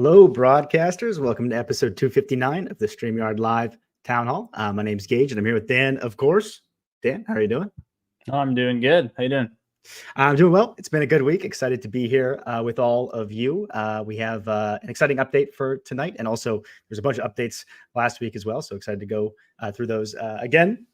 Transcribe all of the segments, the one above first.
Hello, broadcasters. Welcome to episode 259 of the StreamYard Live Town Hall. My name's Geige, and I'm here with Dan, of course. Dan, how are you doing? Oh, I'm doing good. How you doing? I'm doing well. It's been a good week. Excited to be here with all of you. We have an exciting update for tonight, and also there's a bunch of updates last week as well, so excited to go through those again.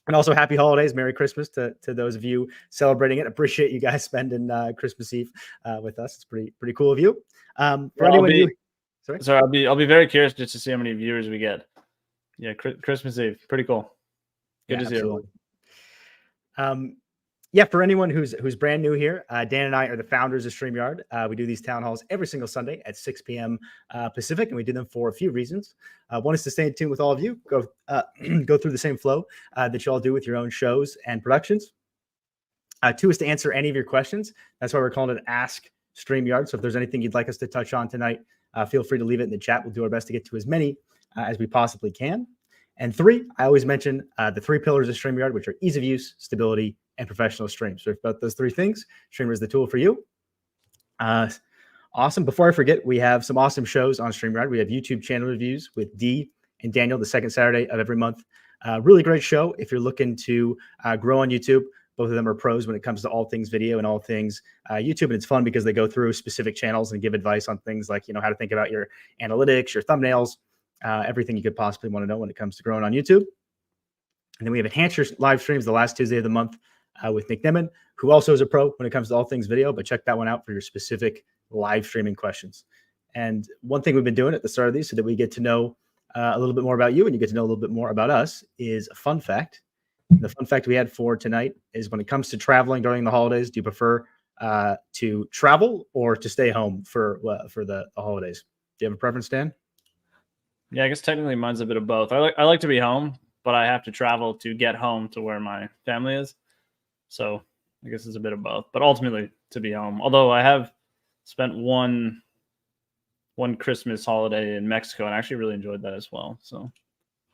And also happy holidays, Merry Christmas to those of you celebrating it. Appreciate you guys spending Christmas Eve with us. It's pretty cool of you. I'll be very curious just to see how many viewers we get. Yeah, Christmas Eve, pretty cool. Good to see everyone. Yeah, for anyone who's brand new here, Dan and I are the founders of StreamYard. We do these town halls every single Sunday at 6 p.m. Pacific, and we do them for a few reasons. One is to stay in tune with all of you, go through the same flow that you all do with your own shows and productions. Two is to answer any of your questions. That's why we're calling it Ask StreamYard. So if there's anything you'd like us to touch on tonight, feel free to leave it in the chat. We'll do our best to get to as many as we possibly can. And three, I always mention the three pillars of StreamYard, which are ease of use, stability, and professional streams. So about those three things, Streamer is the tool for you. Awesome. Before I forget, we have some awesome shows on StreamYard. We have YouTube channel reviews with Dee and Daniel the second Saturday of every month. Really great show if you're looking to grow on YouTube. Both of them are pros when it comes to all things video and all things YouTube. And it's fun because they go through specific channels and give advice on things like, how to think about your analytics, your thumbnails, everything you could possibly want to know when it comes to growing on YouTube. And then we have Enhance Your live streams the last Tuesday of the month with Nick Nemeth, who also is a pro when it comes to all things video, but check that one out for your specific live streaming questions. And one thing we've been doing at the start of these so that we get to know a little bit more about you and you get to know a little bit more about us is a fun fact. The fun fact we had for tonight is when it comes to traveling during the holidays, do you prefer to travel or to stay home for the holidays? Do you have a preference, Dan? Yeah, I guess technically mine's a bit of both. I like to be home, but I have to travel to get home to where my family is. So I guess it's a bit of both, but ultimately to be home. Although I have spent one Christmas holiday in Mexico and I actually really enjoyed that as well. So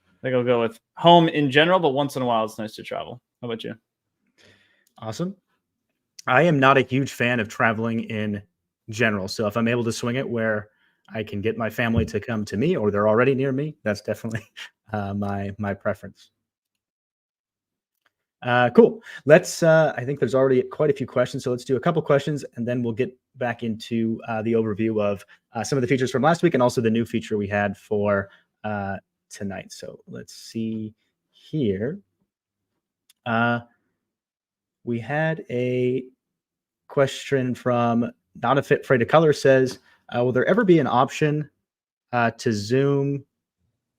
I think I'll go with home in general, but once in a while it's nice to travel. How about you? Awesome. I am not a huge fan of traveling in general. So if I'm able to swing it where I can get my family to come to me or they're already near me, that's definitely my preference. Cool. Let's, I think there's already quite a few questions. So let's do a couple questions and then we'll get back into the overview of some of the features from last week and also the new feature we had for tonight. So let's see here. We had a question from Not Afraid of Color says, will there ever be an option to zoom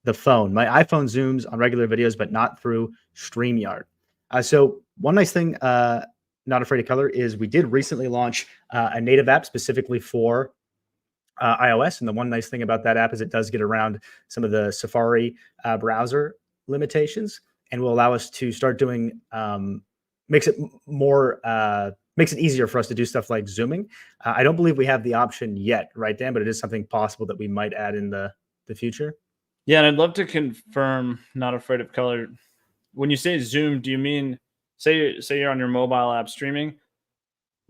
the phone? My iPhone zooms on regular videos, but not through StreamYard. So one nice thing, Not Afraid of Color, is we did recently launch a native app specifically for iOS. And the one nice thing about that app is it does get around some of the Safari browser limitations and will allow us to start doing, makes it easier for us to do stuff like zooming. I don't believe we have the option yet, right, Dan? But it is something possible that we might add in the future. Yeah, and I'd love to confirm Not Afraid of Color. When you say zoom, do you mean, say you're on your mobile app streaming,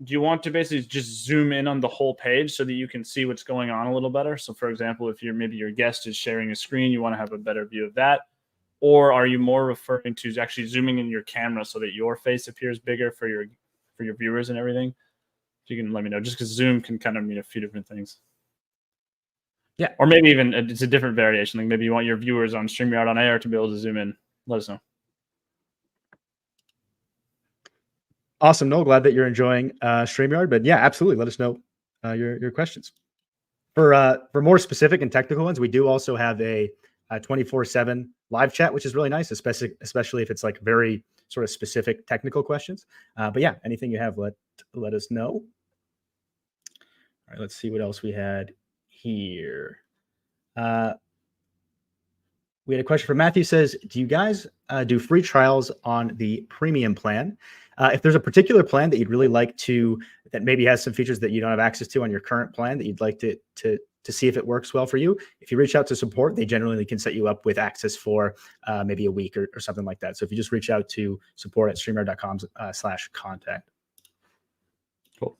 do you want to basically just zoom in on the whole page so that you can see what's going on a little better? So for example, if maybe your guest is sharing a screen, you want to have a better view of that. Or are you more referring to actually zooming in your camera so that your face appears bigger for your viewers and everything? If you can let me know, just because zoom can kind of mean a few different things. Yeah. Or maybe even it's a different variation. Like maybe you want your viewers on StreamYard on air to be able to zoom in. Let us know. Awesome. No, glad that you're enjoying StreamYard. But yeah, absolutely. Let us know your questions. For more specific and technical ones, we do also have a 24/7 live chat, which is really nice, especially if it's like very sort of specific technical questions. But yeah, anything you have, let us know. All right, let's see what else we had here. We had a question from Matthew says, do you guys do free trials on the premium plan? If there's a particular plan that you'd really like that maybe has some features that you don't have access to on your current plan that you'd like to see if it works well for you, if you reach out to support, they generally can set you up with access for maybe a week or something like that. So if you just reach out to support at streamyard.com/contact. Cool.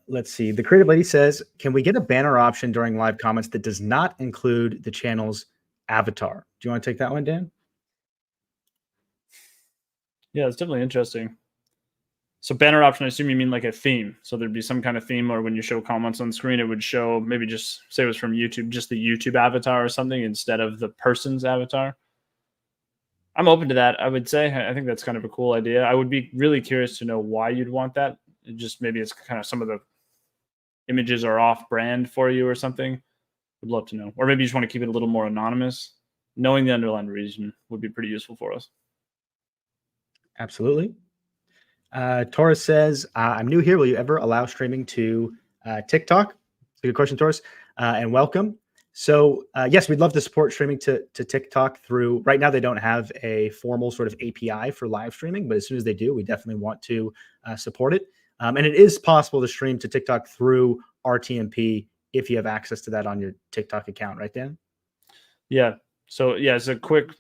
let's see. The creative lady says, can we get a banner option during live comments that does not include the channel's avatar? Do you want to take that one, Dan? Yeah, it's definitely interesting. So banner option, I assume you mean like a theme. So there'd be some kind of theme, or when you show comments on the screen, it would show maybe just say it was from YouTube, just the YouTube avatar or something instead of the person's avatar. I'm open to that. I would say, I think that's kind of a cool idea. I would be really curious to know why you'd want that. Just maybe it's kind of some of the images are off brand for you or something. Would love to know. Or maybe you just want to keep it a little more anonymous. Knowing the underlying reason would be pretty useful for us. Absolutely. Taurus says, I'm new here. Will you ever allow streaming to TikTok? It's a good question, Taurus, and welcome. So yes, we'd love to support streaming to TikTok through, right now they don't have a formal sort of API for live streaming, but as soon as they do, we definitely want to support it. And it is possible to stream to TikTok through RTMP if you have access to that on your TikTok account, right, Dan? Yeah. So yeah, it's a quick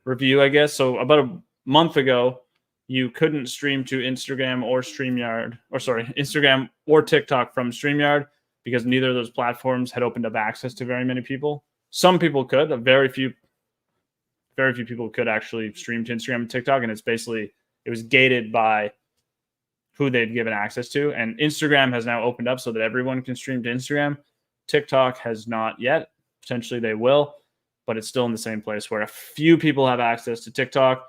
review, I guess. So about a month ago, you couldn't stream to Instagram or StreamYard, or sorry, Instagram or TikTok from StreamYard because neither of those platforms had opened up access to very many people. Some people could, very few people could actually stream to Instagram and TikTok, and it was gated by who they'd given access to. And Instagram has now opened up so that everyone can stream to Instagram. TikTok has not yet. Potentially they will, but it's still in the same place where a few people have access to TikTok.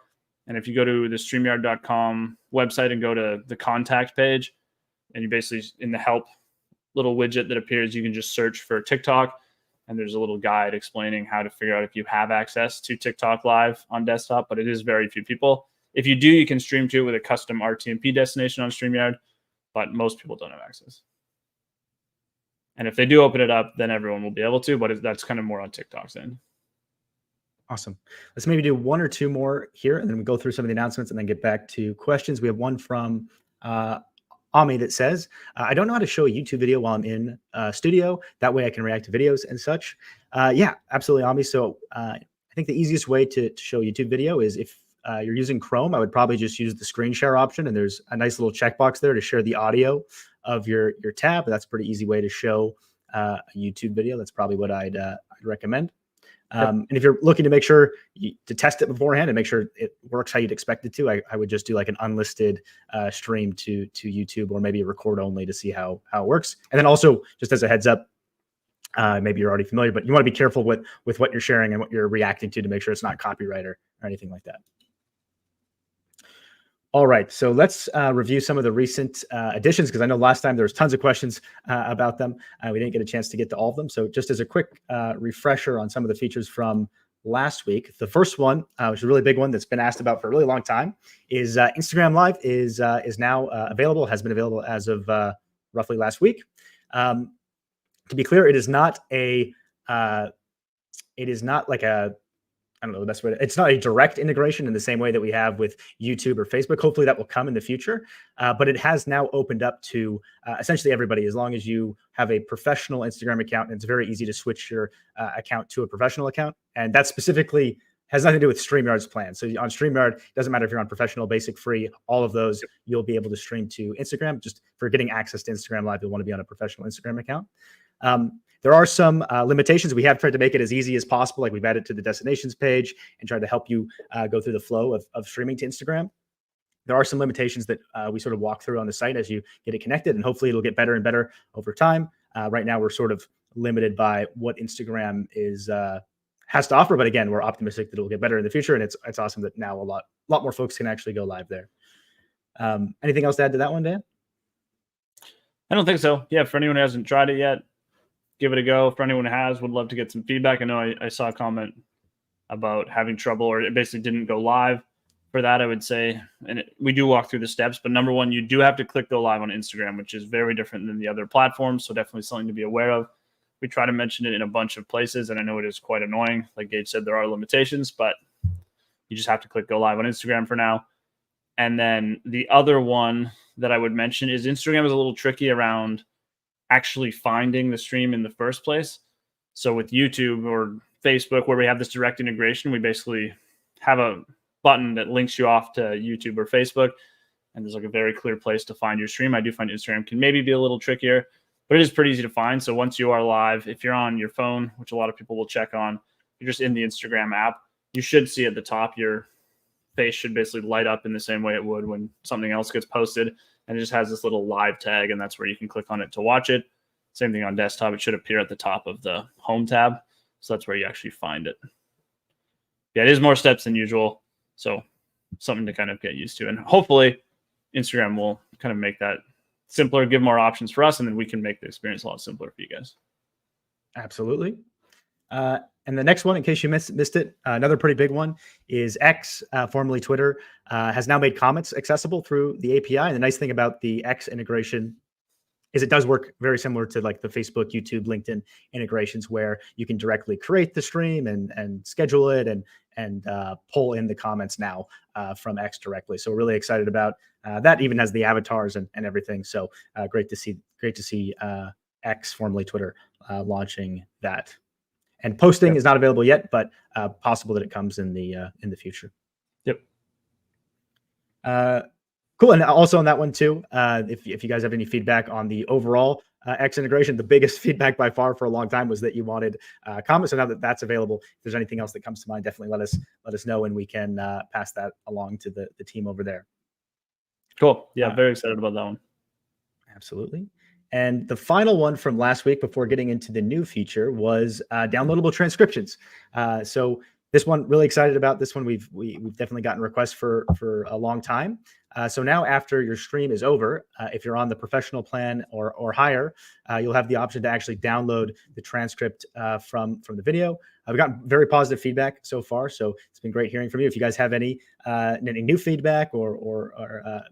And if you go to the StreamYard.com website and go to the contact page, and you basically, in the help little widget that appears, you can just search for TikTok, and there's a little guide explaining how to figure out if you have access to TikTok Live on desktop, but it is very few people. If you do, you can stream to it with a custom RTMP destination on StreamYard, but most people don't have access. And if they do open it up, then everyone will be able to, but that's kind of more on TikTok's end. Awesome. Let's maybe do one or two more here, and then we go through some of the announcements and then get back to questions. We have one from Ami that says, I don't know how to show a YouTube video while I'm in studio. That way I can react to videos and such. Yeah, absolutely, Ami. So I think the easiest way to show a YouTube video is if you're using Chrome, I would probably just use the screen share option, and there's a nice little checkbox there to share the audio of your tab. That's a pretty easy way to show a YouTube video. That's probably what I'd recommend. And if you're looking to make sure to test it beforehand and make sure it works how you'd expect it to, I would just do like an unlisted stream to YouTube, or maybe a record only to see how it works. And then also, just as a heads up, maybe you're already familiar, but you want to be careful with what you're sharing and what you're reacting to make sure it's not copyright or anything like that. All right, so let's review some of the recent additions, because I know last time there was tons of questions about them. We didn't get a chance to get to all of them. So just as a quick refresher on some of the features from last week, the first one, which is a really big one that's been asked about for a really long time, is Instagram Live is now available, has been available as of roughly last week. To be clear, it is not like a, I don't know the best way to, it's not a direct integration in the same way that we have with YouTube or Facebook. Hopefully that will come in the future, but it has now opened up to essentially everybody, as long as you have a professional Instagram account. And it's very easy to switch your account to a professional account. And that specifically has nothing to do with StreamYard's plan. So on StreamYard, it doesn't matter if you're on professional, basic, free, all of those, you'll be able to stream to Instagram. Just for getting access to Instagram Live, you'll want to be on a professional Instagram account. There are some limitations. We have tried to make it as easy as possible. Like, we've added to the destinations page and tried to help you go through the flow of streaming to Instagram. There are some limitations that we sort of walk through on the site as you get it connected, and hopefully it'll get better and better over time. Right now, we're sort of limited by what Instagram has to offer, but again, we're optimistic that it'll get better in the future, and it's awesome that now a lot more folks can actually go live there. Anything else to add to that one, Dan? I don't think so. Yeah, for anyone who hasn't tried it yet, give it a go. For anyone who has, would love to get some feedback. I know I saw a comment about having trouble, or it basically didn't go live. For that, I would say, and we do walk through the steps, but number one, you do have to click go live on Instagram, which is very different than the other platforms. So definitely something to be aware of. We try to mention it in a bunch of places, and I know it is quite annoying. Like Geige said, there are limitations, but you just have to click go live on Instagram for now. And then the other one that I would mention is Instagram is a little tricky around actually finding the stream in the first place. So with YouTube or Facebook, where we have this direct integration, we basically have a button that links you off to YouTube or Facebook. and there's like a very clear place to find your stream. I do find Instagram can maybe be a little trickier, but it is pretty easy to find. So once you are live, if you're on your phone, which a lot of people will check on, you're just in the Instagram app, you should see at the top your face should basically light up in the same way it would when something else gets posted. And it just has this little live tag, and that's where you can click on it to watch it. Same thing on desktop. It should appear at the top of the home tab. So that's where you actually find it. Yeah, it is more steps than usual. So something to kind of get used to. And hopefully Instagram will kind of make that simpler, give more options for us, and then we can make the experience a lot simpler for you guys. Absolutely. And the next one, in case you missed it, another pretty big one is X, formerly Twitter, has now made comments accessible through the API. And the nice thing about the X integration is it does work very similar to like the Facebook, YouTube, LinkedIn integrations, where you can directly create the stream and schedule it and pull in the comments now from X directly. So we're really excited about that. Even has the avatars and everything. So great to see X, formerly Twitter, launching that. And posting is not available yet, but possible that it comes in the future. Yep. Cool. And also on that one too, if you guys have any feedback on the overall X integration, the biggest feedback by far for a long time was that you wanted comments. So now that that's available, if there's anything else that comes to mind, definitely let us know, and we can pass that along to the team over there. Cool. Yeah, very excited about that one. Absolutely. And the final one from last week before getting into the new feature was downloadable transcriptions. So this one, really excited about this one. We've definitely gotten requests for a long time. So now after your stream is over, if you're on the professional plan or higher, you'll have the option to actually download the transcript from the video. We've gotten very positive feedback so far, so it's been great hearing from you. If you guys have any new feedback or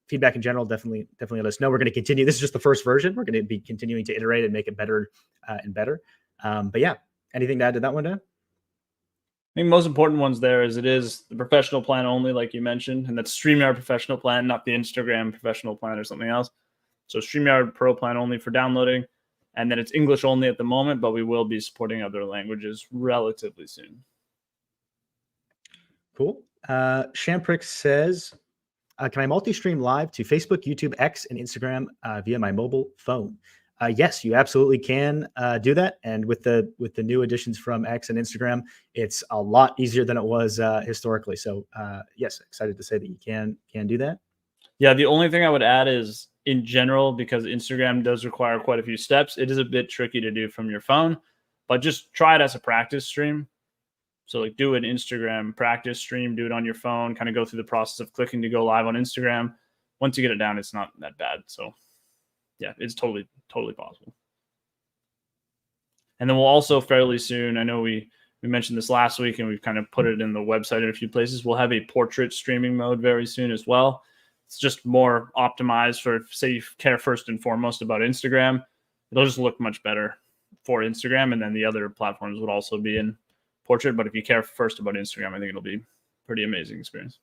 feedback in general, definitely let us know. We're going to continue. This is just the first version. We're going to be continuing to iterate and make it better and better. But yeah, anything to add to that one, Dan? I think most important ones there is it is the professional plan only, like you mentioned, and that's StreamYard professional plan, not the Instagram professional plan or something else. So StreamYard Pro plan only for downloading, and then it's English only at the moment, but we will be supporting other languages relatively soon. Cool. Shamprick says, can I multi-stream live to Facebook, YouTube, X, and Instagram via my mobile phone? Yes, you absolutely can do that. And with the new additions from X and Instagram, it's a lot easier than it was historically. So yes, excited to say that you can do that. Yeah, the only thing I would add is in general, because Instagram does require quite a few steps, it is a bit tricky to do from your phone, but just try it as a practice stream. So like do an Instagram practice stream, do it on your phone, kind of go through the process of clicking to go live on Instagram. Once you get it down, it's not that bad. So yeah, it's totally possible. And then we'll also fairly soon, I know we mentioned this last week and we've kind of put it in the website in a few places. We'll have a portrait streaming mode very soon as well. It's just more optimized for, say you care first and foremost about Instagram. It'll just look much better for Instagram. And then the other platforms would also be in portrait. But if you care first about Instagram, I think it'll be pretty amazing experience.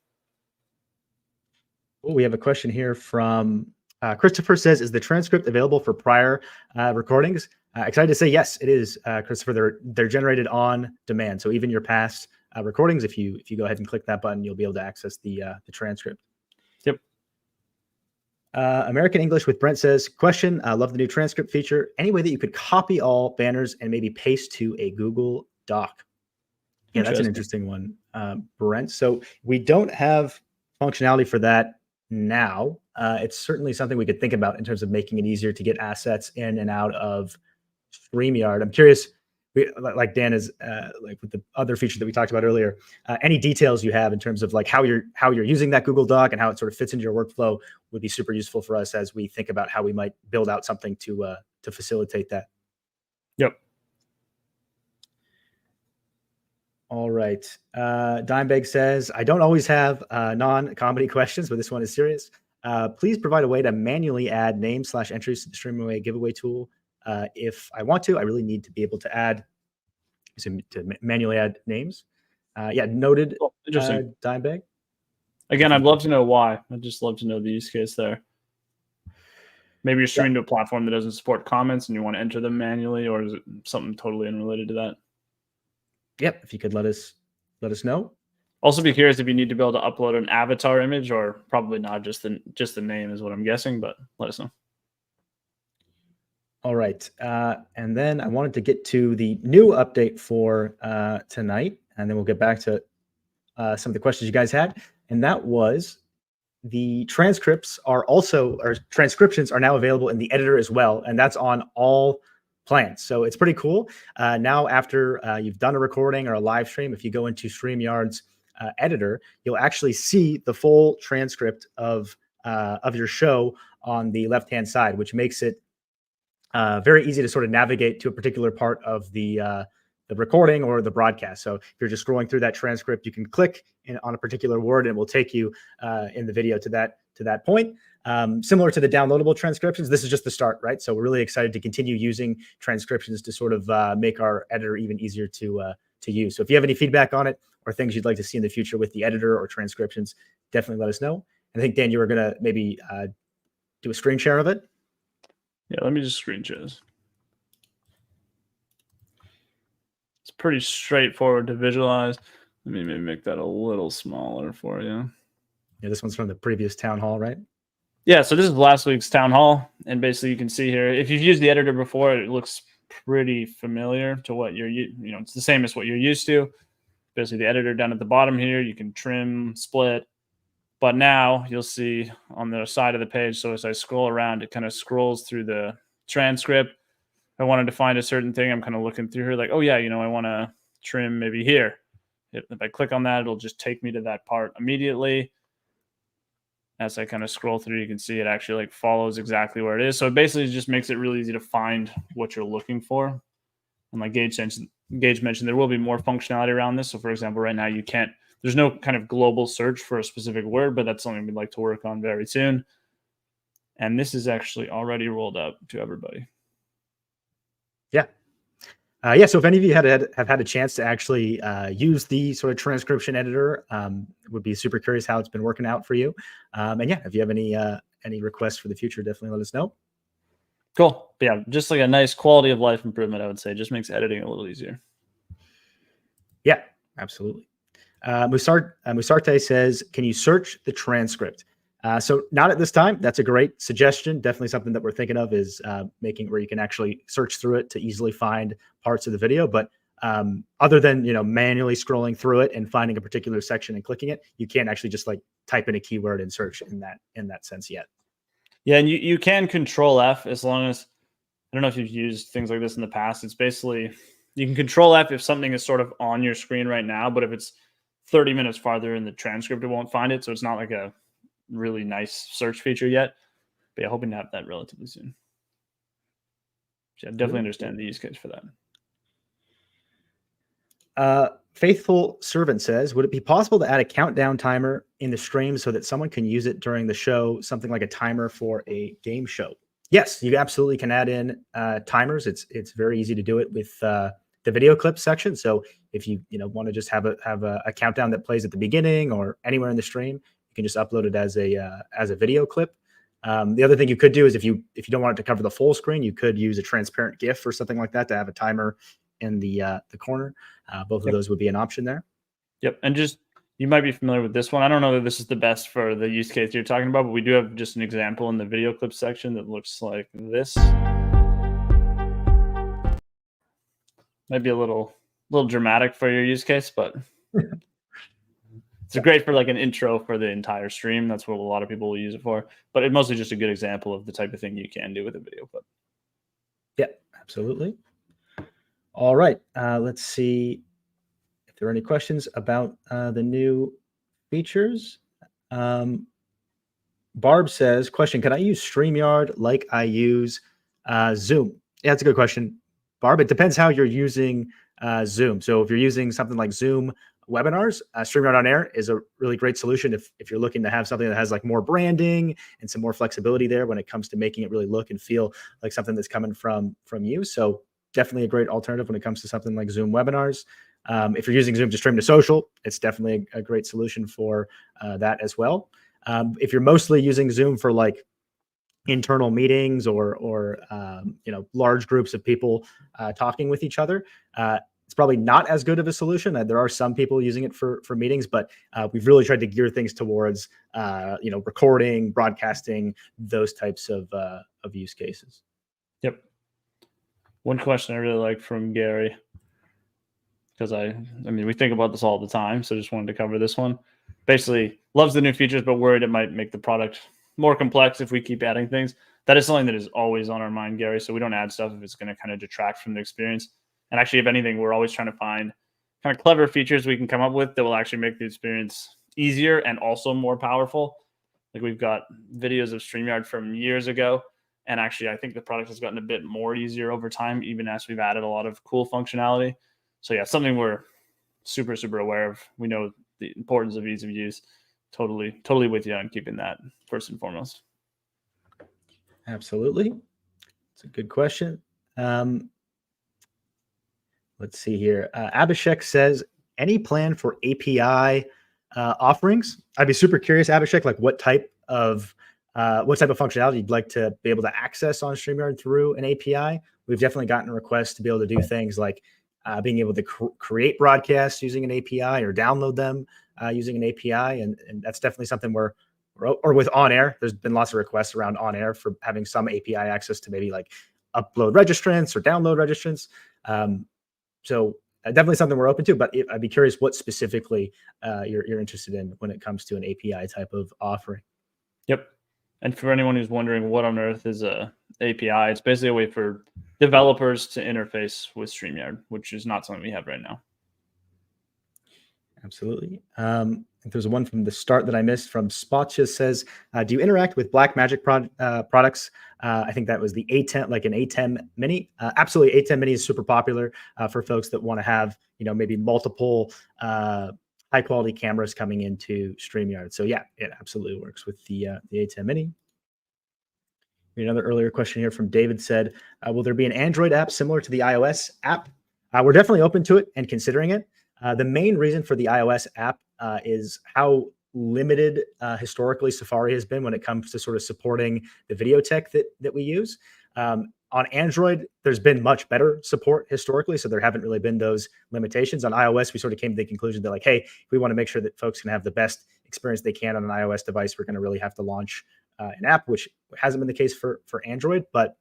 We have a question here from Christopher says, is the transcript available for prior recordings? Excited to say yes, it is, Christopher. They're generated on demand. So even your past recordings, if you go ahead and click that button, you'll be able to access the transcript. Yep. American English with Brent says, question, I love the new transcript feature. Any way that you could copy all banners and maybe paste to a Google Doc? Yeah, that's an interesting one, Brent. So we don't have functionality for that now. It's certainly something we could think about in terms of making it easier to get assets in and out of StreamYard. I'm curious, like Dan is like with the other feature that we talked about earlier, any details you have in terms of like how you're using that Google Doc and how it sort of fits into your workflow would be super useful for us as we think about how we might build out something to facilitate that. Yep. All right. Dimebag says, I don't always have non-comedy questions, but this one is serious. Please provide a way to manually add names/entries to the StreamYard giveaway tool. If I want to, I really need to be able to manually add names. Yeah, noted. Oh, interesting. Dimebag. Again, I'd love to know why. I'd just love to know the use case there. Maybe you're streaming to a platform that doesn't support comments and you want to enter them manually, or is it something totally unrelated to that? Yep. If you could let us know. Also, be curious if you need to be able to upload an avatar image, or probably not. Just the name is what I'm guessing, but let us know. All right. And then I wanted to get to the new update for tonight, and then we'll get back to some of the questions you guys had. And that was the transcriptions are now available in the editor as well. And that's on all plans. So it's pretty cool. Now, after you've done a recording or a live stream, if you go into StreamYard's editor, you'll actually see the full transcript of your show on the left-hand side, which makes it very easy to sort of navigate to a particular part of the recording or the broadcast. So if you're just scrolling through that transcript, you can click on a particular word and it will take you in the video to that point. Similar to the downloadable transcriptions, this is just the start, right? So we're really excited to continue using transcriptions to sort of make our editor even easier to use. So if you have any feedback on it or things you'd like to see in the future with the editor or transcriptions, definitely let us know. And I think, Dan, you were going to maybe do a screen share of it. Yeah, let me just screen share this. It's pretty straightforward to visualize. Let me maybe make that a little smaller for you. Yeah, this one's from the previous town hall, right? Yeah, so this is last week's town hall, and basically you can see here, if you've used the editor before, it looks pretty familiar to what it's the same as what you're used to. Basically the editor down at the bottom here, you can trim, split, but now you'll see on the side of the page, so as I scroll around, it kind of scrolls through the transcript. If I wanted to find a certain thing, I'm kind of looking through here like, oh yeah, I want to trim maybe here. If I click on that, it'll just take me to that part immediately. As I kind of scroll through, you can see it actually like follows exactly where it is. So it basically just makes it really easy to find what you're looking for. And like Geige mentioned, there will be more functionality around this. So for example, right now there's no kind of global search for a specific word, but that's something we'd like to work on very soon. And this is actually already rolled out to everybody. Yeah. So if any of you have had a chance to actually use the sort of transcription editor, would be super curious how it's been working out for you. And yeah, if you have any requests for the future, definitely let us know. Cool. But yeah, just like a nice quality of life improvement, I would say. Just makes editing a little easier. Yeah, absolutely. Musarte says, can you search the transcript? So not at this time. That's a great suggestion. Definitely something that we're thinking of is making where you can actually search through it to easily find parts of the video. But other than manually scrolling through it and finding a particular section and clicking it, you can't actually just like type in a keyword and search in that sense yet. Yeah, and you can Control F as long as, I don't know if you've used things like this in the past. It's basically, you can Control F if something is sort of on your screen right now, but if it's 30 minutes farther in the transcript, it won't find it. So it's not like a really nice search feature yet. But yeah, hoping to have that relatively soon. So yeah, definitely understand the use case for that. Faithful Servant says, would it be possible to add a countdown timer in the stream so that someone can use it during the show, something like a timer for a game show? Yes, you absolutely can add in timers. It's very easy to do it with the video clip section. So if you want to just have a countdown that plays at the beginning or anywhere in the stream, you can just upload it as a video clip. The other thing you could do is if you don't want it to cover the full screen, you could use a transparent GIF or something like that to have a timer in the corner. Both of those would be an option there. Yep. And just, you might be familiar with this one. I don't know that this is the best for the use case you're talking about, but we do have just an example in the video clip section that looks like this. Might be a little dramatic for your use case, but it's great for like an intro for the entire stream. That's what a lot of people will use it for, but it's mostly just a good example of the type of thing you can do with a video clip. Yeah, absolutely. All right. Let's see if there are any questions about the new features. Barb says, question, can I use StreamYard like I use Zoom? Yeah, that's a good question, Barb. It depends how you're using Zoom. So if you're using something like Zoom webinars, StreamYard on Air is a really great solution if you're looking to have something that has like more branding and some more flexibility there when it comes to making it really look and feel like something that's coming from you. So definitely a great alternative when it comes to something like Zoom webinars. If you're using Zoom to stream to social, it's definitely a great solution for that as well. If you're mostly using Zoom for like internal meetings or large groups of people talking with each other, it's probably not as good of a solution. There are some people using it for meetings, but we've really tried to gear things towards recording, broadcasting, those types of use cases. Yep. One question I really like from Gary, because I mean, we think about this all the time, so just wanted to cover this one. Basically, loves the new features, but worried it might make the product more complex if we keep adding things. That is something that is always on our mind, Gary. So we don't add stuff if it's going to kind of detract from the experience. And actually, if anything, we're always trying to find kind of clever features we can come up with that will actually make the experience easier and also more powerful. Like we've got videos of StreamYard from years ago. And actually, I think the product has gotten a bit more easier over time, even as we've added a lot of cool functionality. So yeah, something we're super, super aware of. We know the importance of ease of use. Totally with you on keeping that first and foremost. Absolutely. It's a good question. Let's see here. Abhishek says, any plan for API offerings? I'd be super curious, Abhishek, like what type of functionality you'd like to be able to access on StreamYard through an API. We've definitely gotten requests to be able to do things like being able to create broadcasts using an API or download them using an API. And that's definitely something or with on air, there's been lots of requests around on air for having some API access to maybe like upload registrants or download registrants. So definitely something we're open to, but I'd be curious what specifically you're interested in when it comes to an API type of offering. Yep. And for anyone who's wondering what on earth is a API, it's basically a way for developers to interface with StreamYard, which is not something we have right now. Absolutely. There's one from the start that I missed from Spotcha says, do you interact with Blackmagic products? I think that was the A10, like an A10 Mini. Absolutely, A10 Mini is super popular for folks that want to have, maybe multiple high quality cameras coming into StreamYard. So yeah, it absolutely works with the A10 Mini. Another earlier question here from David said, will there be an Android app similar to the iOS app? We're definitely open to it and considering it. The main reason for the iOS app is how limited historically Safari has been when it comes to sort of supporting the video tech that we use. On Android, there's been much better support historically, so there haven't really been those limitations. On iOS, we sort of came to the conclusion that like, hey, if we want to make sure that folks can have the best experience they can on an iOS device, we're going to really have to launch an app, which hasn't been the case for Android, but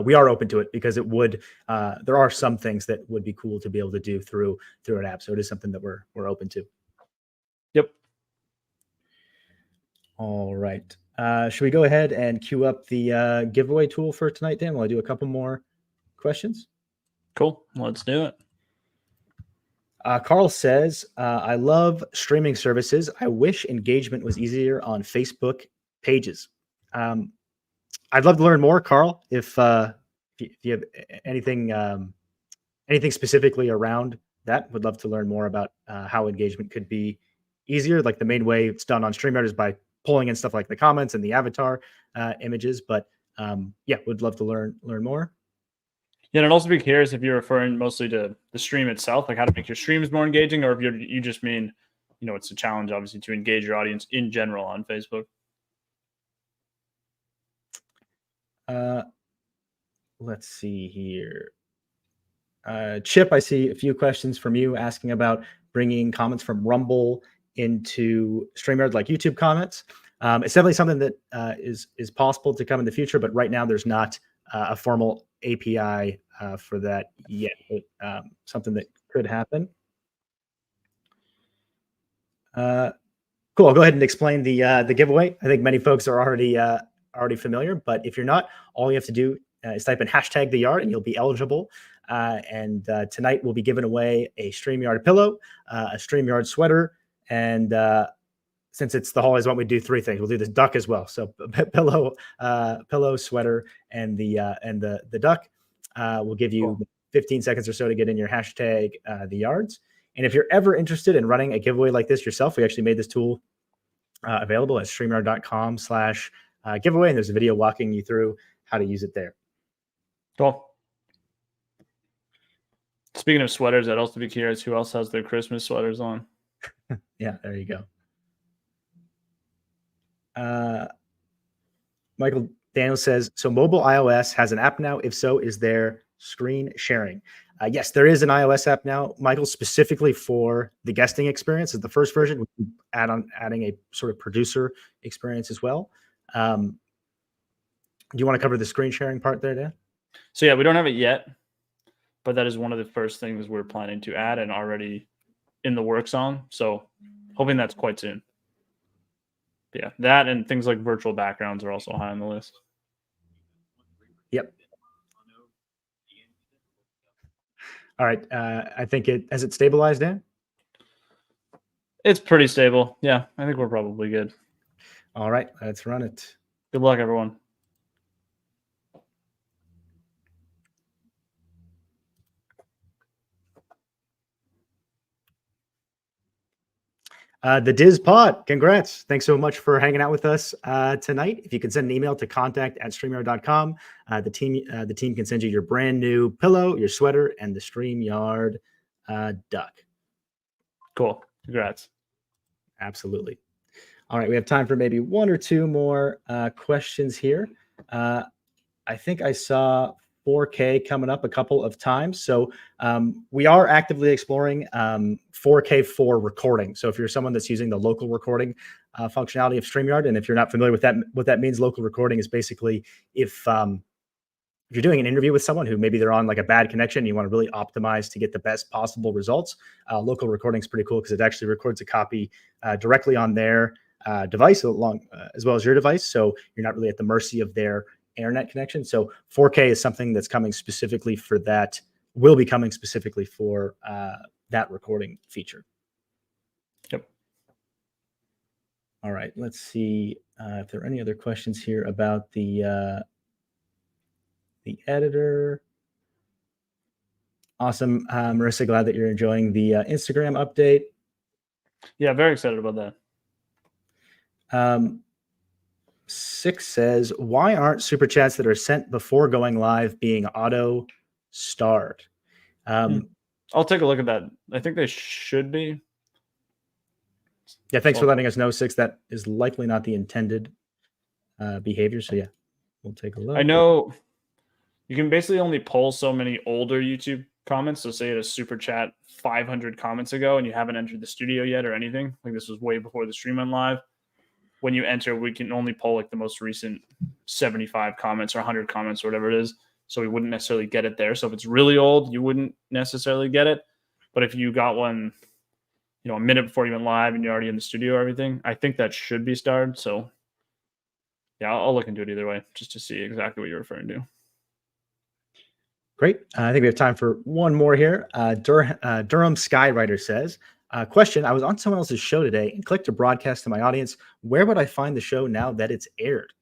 we are open to it because it would. There are some things that would be cool to be able to do through an app. So it is something that we're open to. Yep. All right. Should we go ahead and queue up the giveaway tool for tonight, Dan? Will I do a couple more questions? Cool. Let's do it. Carl says, I love streaming services. I wish engagement was easier on Facebook pages. I'd love to learn more, Carl, if you have anything specifically around that. Would love to learn more about how engagement could be easier. Like the main way it's done on StreamYard is by pulling in stuff like the comments and the avatar images. But yeah, would love to learn more. Yeah, and I'd also be curious if you're referring mostly to the stream itself, like how to make your streams more engaging, or if you just mean, it's a challenge, obviously, to engage your audience in general on Facebook. Let's see here. Chip, I see a few questions from you asking about bringing comments from Rumble into StreamYard, like YouTube comments. It's definitely something that is possible to come in the future, but right now there's not a formal API for that yet. But something that could happen. Cool. I'll go ahead and explain the giveaway. I think many folks are already familiar, but if you're not, all you have to do is type in #TheYard and you'll be eligible. And tonight we'll be giving away a StreamYard pillow, a StreamYard sweater, and since it's the holidays, why don't we do three things? We'll do this duck as well. So pillow, sweater, and the duck. We'll give you 15 seconds or so to get in your #TheYards. And if you're ever interested in running a giveaway like this yourself, we actually made this tool available at StreamYard.com/giveaway. And there's a video walking you through how to use it there. Cool. Speaking of sweaters, I'd also be curious who else has their Christmas sweaters on. Yeah, there you go. Michael Daniel says, so mobile iOS has an app now. If so, is there screen sharing? Yes, there is an iOS app now, Michael, specifically for the guesting experience. Is the first version. We adding a sort of producer experience as well. Do you want to cover the screen sharing part there, Dan? So yeah, we don't have it yet, but that is one of the first things we're planning to add and already in the works on. So hoping that's quite soon. But yeah, that and things like virtual backgrounds are also high on the list. Yep. All right. I think has it stabilized, Dan? It's pretty stable. Yeah, I think we're probably good. All right, let's run it. Good luck, everyone. The Diz Pod, congrats. Thanks so much for hanging out with us tonight. If you could send an email to contact@streamyard.com, the team can send you your brand new pillow, your sweater, and the StreamYard duck. Cool. Congrats. Absolutely. All right, we have time for maybe one or two more questions here. I think I saw 4K coming up a couple of times. So we are actively exploring 4K for recording. So if you're someone that's using the local recording functionality of StreamYard, and if you're not familiar with that, what that means, local recording is basically if you're doing an interview with someone who maybe they're on like a bad connection, you want to really optimize to get the best possible results. Local recording is pretty cool because it actually records a copy directly on their device as well as your device. So you're not really at the mercy of their internet connection. So 4K is something that's coming specifically for that, will be coming specifically for that recording feature. Yep. All right, let's see if there are any other questions here about the editor. Awesome. Marissa, glad that you're enjoying the Instagram update. Yeah, very excited about that. 6 says, why aren't super chats that are sent before going live being auto starred? I'll take a look at that. I think they should be. Yeah, thanks for letting us know, 6. That is likely not the intended behavior. So yeah, we'll take a look. I know you can basically only pull so many older YouTube comments. So say you had a super chat 500 comments ago and you haven't entered the studio yet or anything. Like this was way before the stream went live. When you enter, we can only pull like the most recent 75 comments or 100 comments or whatever it is. So we wouldn't necessarily get it there. So if it's really old, you wouldn't necessarily get it. But if you got one, a minute before you went live and you're already in the studio or everything, I think that should be starred. So yeah, I'll look into it either way just to see exactly what you're referring to. Great. I think we have time for one more here. Durham Skywriter says, question, I was on someone else's show today and clicked to broadcast to my audience. Where would I find the show now that it's aired?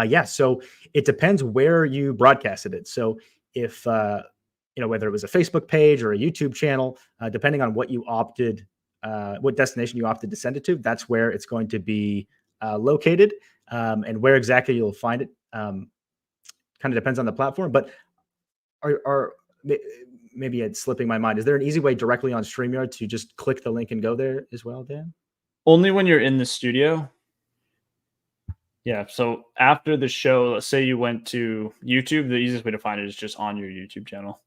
Yeah, so it depends where you broadcasted it. So if, whether it was a Facebook page or a YouTube channel, depending on what you opted, what destination you opted to send it to, that's where it's going to be located. And where exactly you'll find it kind of depends on the platform. But maybe it's slipping my mind. Is there an easy way directly on StreamYard to just click the link and go there as well, Dan? Only when you're in the studio. Yeah. So after the show, let's say you went to YouTube, the easiest way to find it is just on your YouTube channel.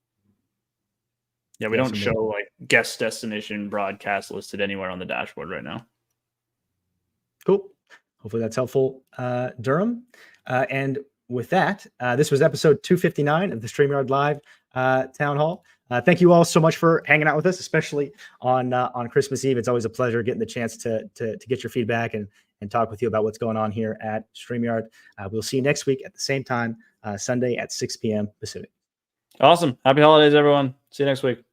Yeah, we don't show like guest destination broadcast listed anywhere on the dashboard right now. Cool. Hopefully that's helpful, Durham. And with that, this was episode 259 of the StreamYard Live Town Hall. Thank you all so much for hanging out with us, especially on Christmas Eve. It's always a pleasure getting the chance to get your feedback and talk with you about what's going on here at StreamYard. We'll see you next week at the same time, Sunday at 6 p.m. Pacific. Awesome. Happy holidays, everyone. See you next week.